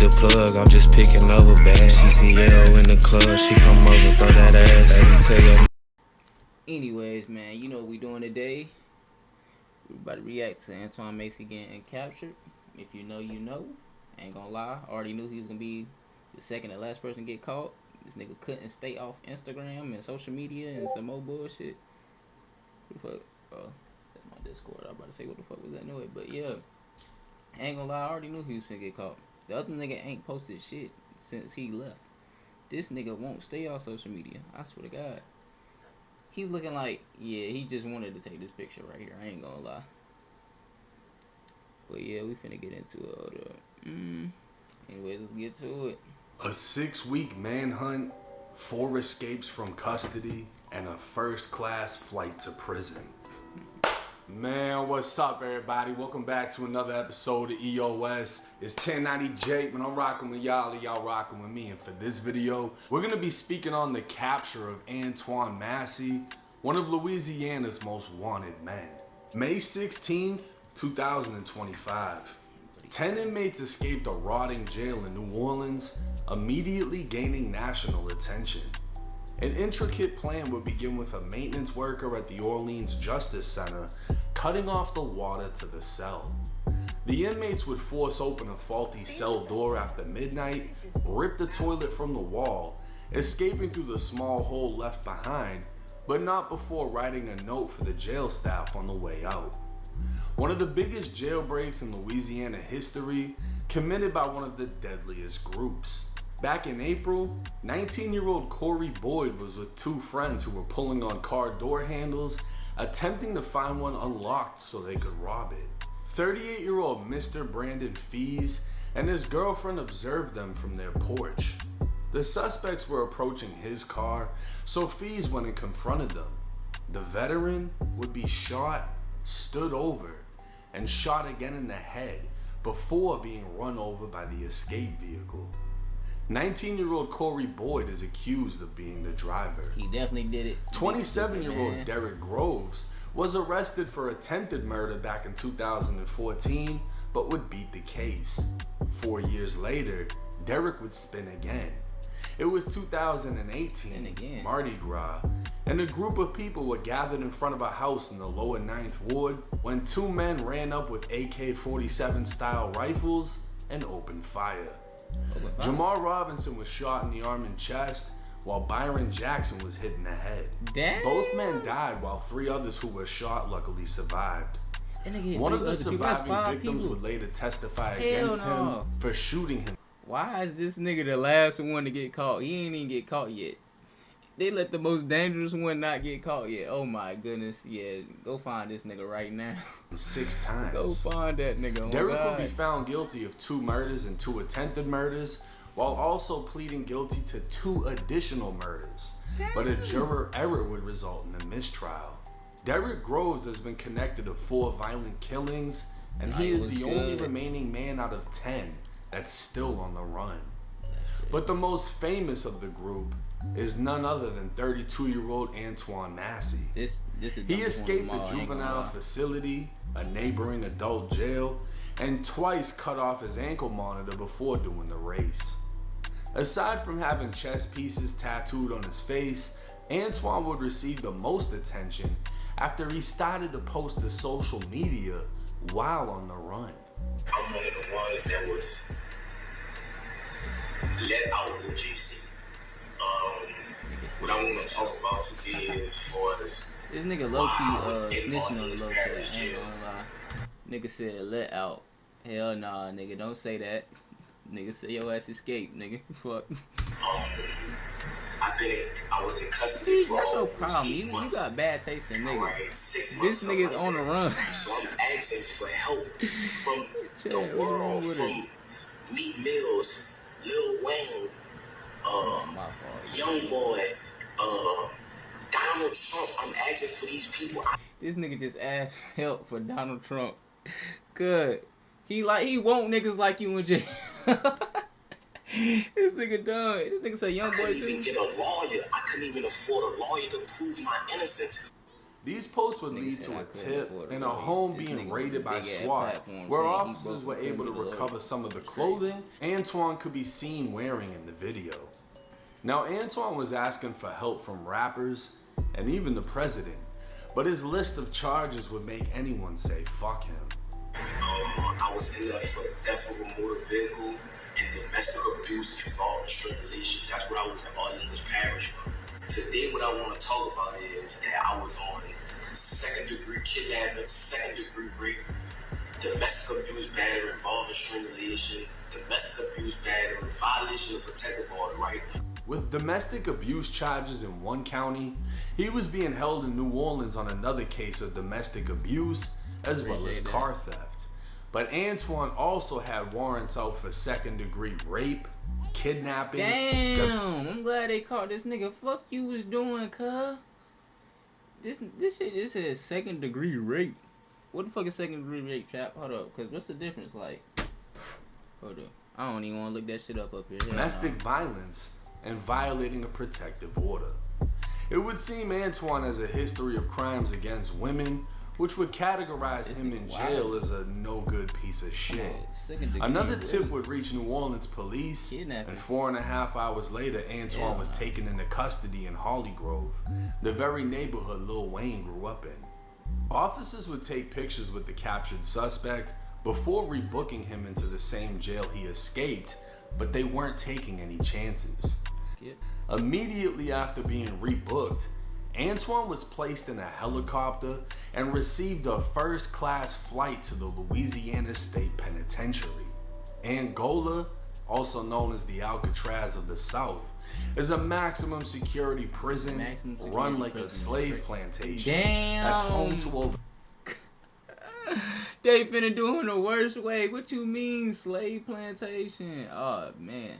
the plug, I'm just picking over bad. CCL in the club, she come over, throw that ass. Baby, tell your. Anyways, man, you know what we doing today. We about to react to Antoine Massey getting captured. If you know, you know. Ain't gonna lie, I already knew he was gonna be the second and last person to get caught. This nigga couldn't stay off Instagram and social media and some more bullshit. What the fuck? Oh, that's my Discord. I was about to say what the fuck was that anyway, but yeah. Ain't gonna lie, I already knew he was finna get caught. The other nigga ain't posted shit since he left. This nigga won't stay off social media. I swear to God. He looking like, yeah, he just wanted to take this picture right here. I ain't gonna lie. But yeah, we finna get into it. Anyways, let's get to it. A 6-week manhunt, 4 escapes from custody, and a first-class flight to prison. Man, what's up, everybody? Welcome back to another episode of EOS. It's 1090 Jake, man. I'm rocking with y'all, and y'all rocking with me. And for this video, we're gonna be speaking on the capture of Antoine Massey, one of Louisiana's most wanted men. May 16th, 2025. 10 inmates escaped a rotting jail in New Orleans, immediately gaining national attention. An intricate plan would begin with a maintenance worker at the Orleans Justice Center cutting off the water to the cell. The inmates would force open a faulty cell door after midnight, rip the toilet from the wall, escaping through the small hole left behind, but not before writing a note for the jail staff on the way out. One of the biggest jailbreaks in Louisiana history, committed by one of the deadliest groups. Back in April, 19-year-old Corey Boyd was with 2 friends who were pulling on car door handles, attempting to find one unlocked so they could rob it. 38-year-old Mr. Brandon Fees and his girlfriend observed them from their porch. The suspects were approaching his car, so Fees went and confronted them. The veteran would be shot, stood over, and shot again in the head before being run over by the escape vehicle. 19-year-old Corey Boyd is accused of being the driver. He definitely did it. 27-year-old Derek Groves was arrested for attempted murder back in 2014, but would beat the case. 4 years later, Derek would spin again. It was 2018, Mardi Gras, and a group of people were gathered in front of a house in the lower 9th Ward when 2 men ran up with AK-47 style rifles and opened fire. Jamal Robinson was shot in the arm and chest, while Byron Jackson was hit in the head. Damn. Both men died, while 3 others who were shot luckily survived. One of the surviving victims would later testify against him for shooting him. Why is this nigga the last one to get caught? He ain't even get caught yet. They let the most dangerous one not get caught yet. Oh my goodness. Yeah, go find this nigga right now. 6 times. Go find that nigga. Oh Derek will be found guilty of 2 murders and 2 attempted murders, while also pleading guilty to 2 additional murders. But a juror error would result in a mistrial. Derek Groves has been connected to 4 violent killings, and he is the only remaining man out of 10 that's still on the run. But the most famous of the group is none other than 32-year-old Antoine Massey. He escaped the juvenile facility, a neighboring adult jail, and twice cut off his ankle monitor before doing the race. Aside from having chess pieces tattooed on his face, Antoine would receive the most attention after he started to post to social media while on the run. I'm one of the ones that was let out in GC. What I want to talk about today is for this nigga low-key snitching on the low-key. I ain't gonna lie. Nigga said let out. Hell nah, nigga, don't say that. Nigga say your ass escaped, nigga. Fuck. I was in custody for that's your problem. You got bad taste in niggas. Right, this nigga's on the run. So I'm asking for help from the world, from Meek Mills, Lil Wayne, Young Boy, Donald Trump. I'm asking for these people. This nigga just asked help for Donald Trump. Good. He want niggas like you in jail. This nigga done. This nigga say Young Boy too. I couldn't even get a lawyer. I couldn't even afford a lawyer to prove my innocence. These posts would lead to a tip and a home being raided by SWAT, where officers were able to recover some of the clothing Antoine could be seen wearing in the video. Now, Antoine was asking for help from rappers and even the president, but his list of charges would make anyone say fuck him. I was in there for theft of a motor vehicle and domestic abuse involving strangulation. That's what I was in Orleans Parish for. Today, what I want to talk about is that I was on second-degree kidnapping, second-degree rape, domestic abuse battery involving strangulation, domestic abuse battery, violation of protective order, right? With domestic abuse charges in one county, he was being held in New Orleans on another case of domestic abuse as well as car theft. But Antoine also had warrants out for second-degree rape, kidnapping. Damn, I'm glad they caught this nigga. Fuck you was doing, cuz. This shit just says second-degree rape. What the fuck is second-degree rape, chap? Hold up, cause what's the difference? Like, hold up. I don't even want to look that shit up here. Domestic violence and violating a protective order. It would seem Antoine has a history of crimes against women, which would categorize him in jail as a no-good piece of shit. Another tip would reach New Orleans police, and 4.5 hours later, Antoine was taken into custody in Holly Grove, the very neighborhood Lil Wayne grew up in. Officers would take pictures with the captured suspect before rebooking him into the same jail he escaped, but they weren't taking any chances. Immediately after being rebooked, Antoine was placed in a helicopter and received a first-class flight to the Louisiana State Penitentiary. Angola, also known as the Alcatraz of the South, is a maximum security prison run like a slave plantation. Damn. That's home to over... They finna do him the worst way. What you mean, slave plantation? Oh, man.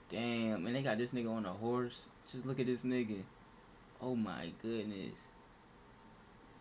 Damn, and they got this nigga on a horse. Just look at this nigga. Oh my goodness.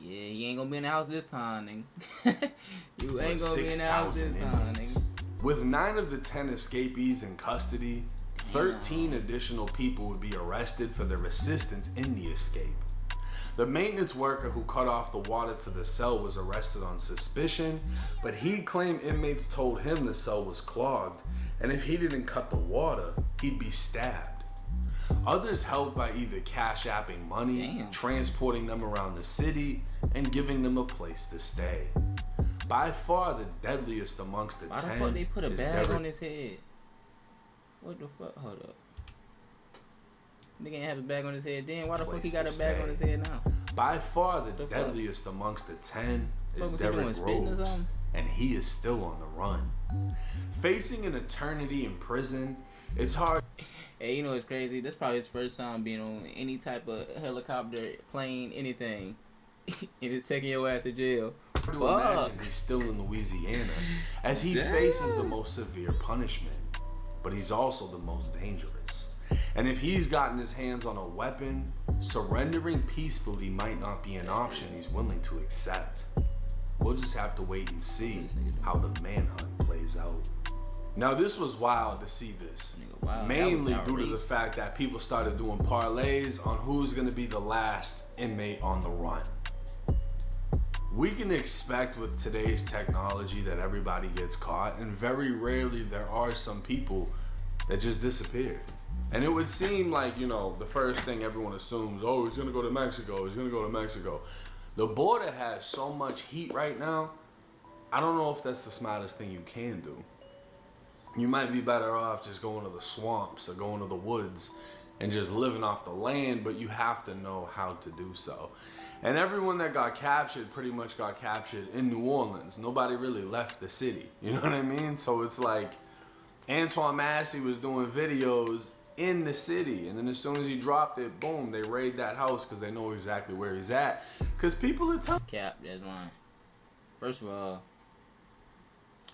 Yeah, he ain't gonna be in the house this time, nigga. You ain't gonna be in the house this time, nigga. With 9 of the 10 escapees in custody, 13 additional people would be arrested for their assistance in the escape. The maintenance worker who cut off the water to the cell was arrested on suspicion, but he claimed inmates told him the cell was clogged, and if he didn't cut the water, he'd be stabbed. Others held by either cash-apping money, transporting them around the city, and giving them a place to stay. By far the deadliest amongst the 10 Why the fuck they put a bag on his head? What the fuck? Hold up. Nigga ain't have a bag on his head then. Why the fuck he got a bag on his head now? By far the deadliest amongst the 10 is Derrick Rose, and he is still on the run. Facing an eternity in prison, it's hard. Hey, you know what's crazy? That's probably his first time being on any type of helicopter, plane, anything. And it's taking your ass to jail. To imagine he's still in Louisiana as he faces the most severe punishment, but he's also the most dangerous. And if he's gotten his hands on a weapon, surrendering peacefully might not be an option he's willing to accept. We'll just have to wait and see how the manhunt plays out. Now this was wild to see this, mainly due to the fact that people started doing parlays on who's going to be the last inmate on the run. We can expect with today's technology that everybody gets caught, and very rarely there are some people that just disappear. And it would seem like, you know, the first thing everyone assumes, oh, he's going to go to Mexico, he's going to go to Mexico. The border has so much heat right now, I don't know if that's the smartest thing you can do. You might be better off just going to the swamps or going to the woods and just living off the land, but you have to know how to do so. And everyone that got captured pretty much got captured in New Orleans. Nobody really left the city, you know what I mean? So it's like Antoine Massey was doing videos in the city, and then as soon as he dropped it, boom, they raid that house because they know exactly where he's at. Because people are telling... Cap, that's lying. First of all,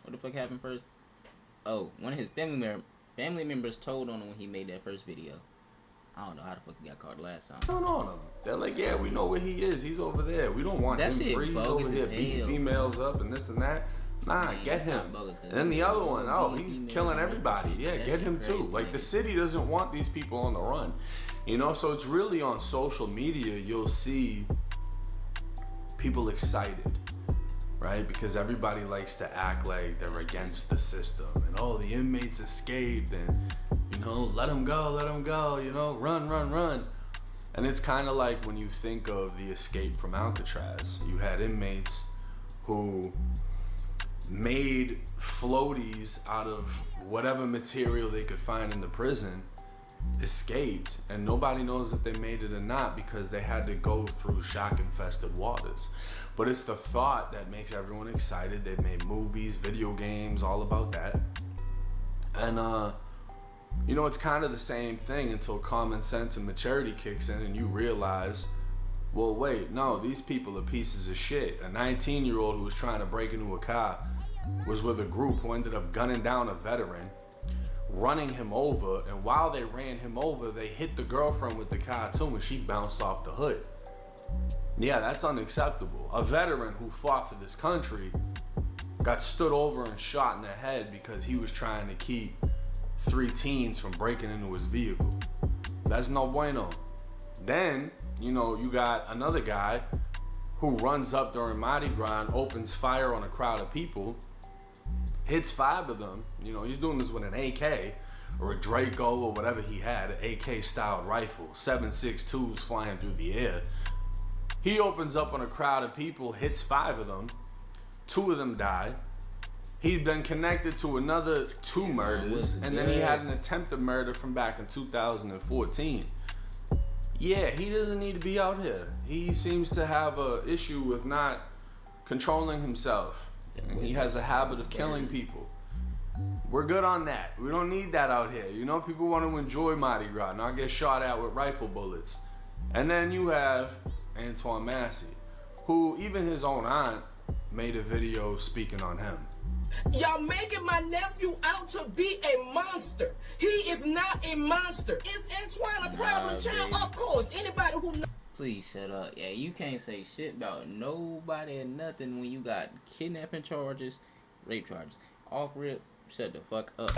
what the fuck happened first? Oh, one of his family members told on him when he made that first video. I don't know how the fuck he got caught last time. Turn on him. They're like, yeah, we know where he is. He's over there. We don't want him free. He's over here beating females up and this and that. Nah, man, get him. And then the other one, oh, he's killing everybody. Yeah, get him too. Like, the city doesn't want these people on the run. You know, so it's really on social media you'll see people excited, right? Because everybody likes to act like they're against the system and, oh, the inmates escaped and, you know, let them go, you know, run. And it's kind of like when you think of the escape from Alcatraz. You had inmates who made floaties out of whatever material they could find in the prison, escaped, and nobody knows if they made it or not because they had to go through shark-infested waters. But it's the thought that makes everyone excited. They've made movies, video games, all about that. And you know, it's kind of the same thing until common sense and maturity kicks in and you realize, well, wait, no, these people are pieces of shit. A 19-year-old who was trying to break into a car was with a group who ended up gunning down a veteran, running him over, and while they ran him over, they hit the girlfriend with the car too, and she bounced off the hood. Yeah, that's unacceptable. A veteran who fought for this country got stood over and shot in the head because he was trying to keep 3 teens from breaking into his vehicle. That's no bueno. Then, you know, you got another guy who runs up during Mardi Gras, opens fire on a crowd of people, hits 5 of them. You know, he's doing this with an AK or a Draco or whatever he had, an AK-styled rifle, 7.62s flying through the air. He opens up on a crowd of people, hits 5 of them, 2 of them die. He'd been connected to another 2 murders, and then he had an attempted murder from back in 2014. Yeah, he doesn't need to be out here. He seems to have an issue with not controlling himself. And he has a habit of killing people. We're good on that. We don't need that out here. You know, people want to enjoy Mardi Gras, not get shot at with rifle bullets. And then you have Antoine Massey, who even his own aunt made a video speaking on him. Y'all making my nephew out to be a monster. He is not a monster. Is Antoine a problem child? Of course. Anybody who knows. Please shut up. Yeah, you can't say shit about nobody or nothing when you got kidnapping charges, rape charges. Off rip, shut the fuck up.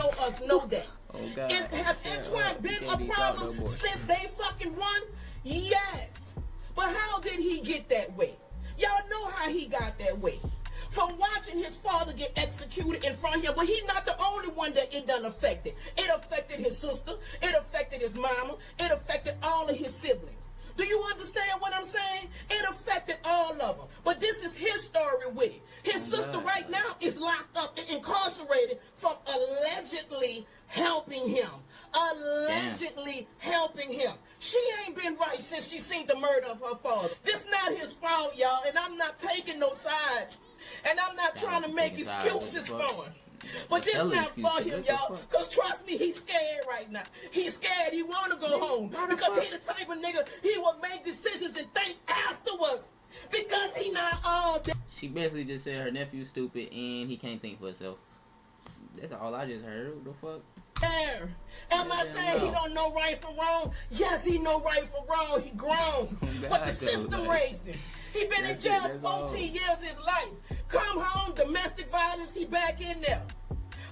Know that. Oh God. Has Antoine been a problem since they fucking won? Yes. But how did he get that way? Y'all know how he got that way. From watching his father get executed in front of him, but he's not the only one that it done affected. It affected his sister, it affected his mama, it affected all of his siblings. Do you understand what I'm saying? It affected all of them. But this is his story with it. His sister right now is locked up and incarcerated from allegedly helping him. Allegedly helping him. She ain't been right since she seen the murder of her father. This not his fault, y'all, and I'm not taking no sides. And I'm not trying to make excuses for him. But this not for him, y'all. Because trust me, he's scared right now. He's scared. He want to go home. Because he the type of nigga, he will make decisions and think afterwards. Because he not all that. She basically just said her nephew's stupid and he can't think for himself. That's all I just heard. What the fuck? Am I saying he don't know right from wrong? Yes, he know right from wrong. He grown. But the system raised him. He been in jail 14 years of his life. Come home, domestic violence, he back in there.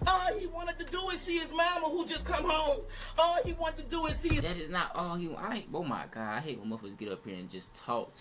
All he wanted to do is see his mama who just come home. All he wanted to do is see his... That is not all he... oh my God, I hate when motherfuckers get up here and just talk.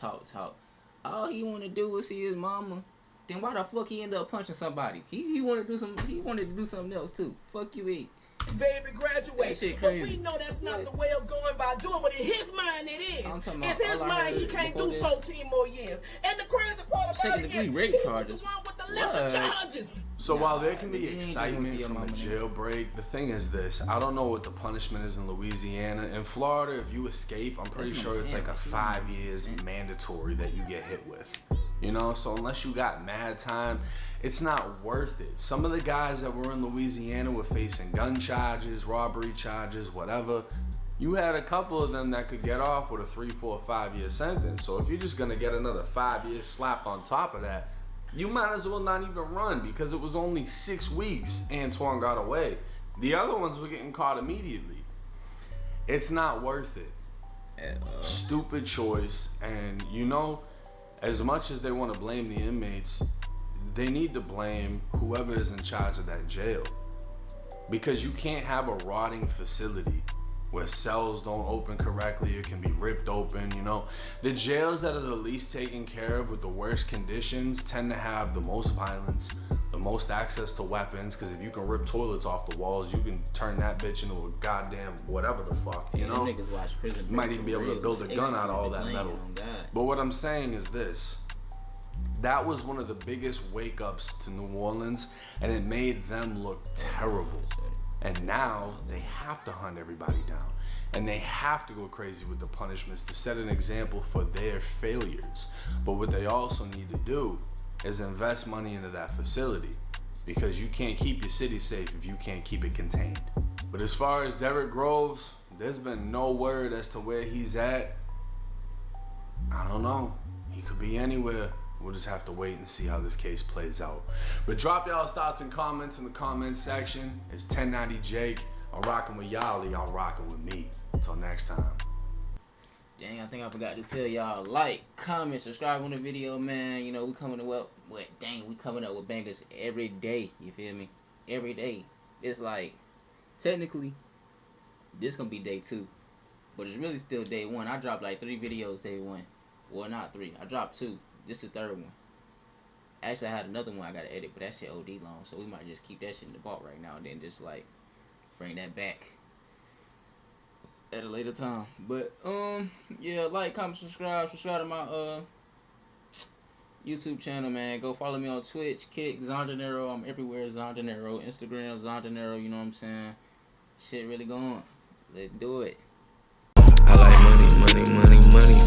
All he want to do is see his mama. Then why the fuck he end up punching somebody? He wanted to do some. He wanted to do something else too. Fuck you, eat. Baby graduate, but we know that's not the way of going by doing. But in his mind, it is. It's his mind. He can't do 14 more years. And the crazy part about it is, he was the one with the lesser charges. So while there can be excitement from a jailbreak, the thing is this: I don't know what the punishment is in Louisiana. In Florida, if you escape, I'm pretty sure it's like a 5 years mandatory that you get hit with. You know, so unless you got mad time, it's not worth it. Some of the guys that were in Louisiana were facing gun charges, robbery charges, whatever. You had a couple of them that could get off with a 3, 4, 5 year sentence. So if you're just gonna get another 5 years slapped on top of that, you might as well not even run, because it was only 6 weeks Antoine got away. The other ones were getting caught immediately. It's not worth it. Stupid choice. And you know, as much as they want to blame the inmates, they need to blame whoever is in charge of that jail. Because you can't have a rotting facility where cells don't open correctly, it can be ripped open, you know. The jails that are the least taken care of with the worst conditions tend to have the most violence, the most access to weapons, because if you can rip toilets off the walls, you can turn that bitch into a goddamn whatever the fuck, you know. Niggas watch prison. You might even be able to build a gun out of all that metal. But what I'm saying is this. That was one of the biggest wake-ups to New Orleans, and it made them look terrible. And now they have to hunt everybody down, and they have to go crazy with the punishments to set an example for their failures. But what they also need to do is invest money into that facility, because you can't keep your city safe if you can't keep it contained. But as far as Derrick Groves, there's been no word as to where he's at. I don't know. He could be anywhere. We'll just have to wait and see how this case plays out. But drop y'all's thoughts and comments in the comments section. It's 1090 Jake. I'm rocking with y'all, y'all rocking with me. Until next time. Dang, I think I forgot to tell y'all, like, comment, subscribe on the video, man. You know, we coming up with bangers every day, you feel me? Every day. It's like, technically, this gonna be day 2. But it's really still day 1. I dropped like 3 videos day 1. Well, not 3. I dropped 2. This is the 3rd one. Actually, I had another one I gotta edit, but that shit OD long, so we might just keep that shit in the vault right now and then just like bring that back at a later time. But yeah, like, comment, subscribe to my YouTube channel, man. Go follow me on Twitch, Kick, ZON DINERO. I'm everywhere, ZON DINERO. Instagram, ZON DINERO. You know what I'm saying? Shit really going. Let's do it. I like money,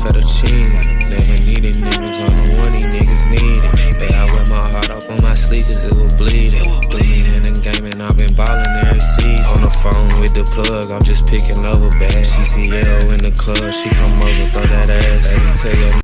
fettuccine. Never needed niggas on the one, these niggas need it. Bet I wear my heart up on my sleeve cause it was bleeding. Threw me in the game and I've been ballin' every season. On the phone with the plug, I'm just picking up a bag. She CL in the club, she come over, throw that ass. Baby, tell your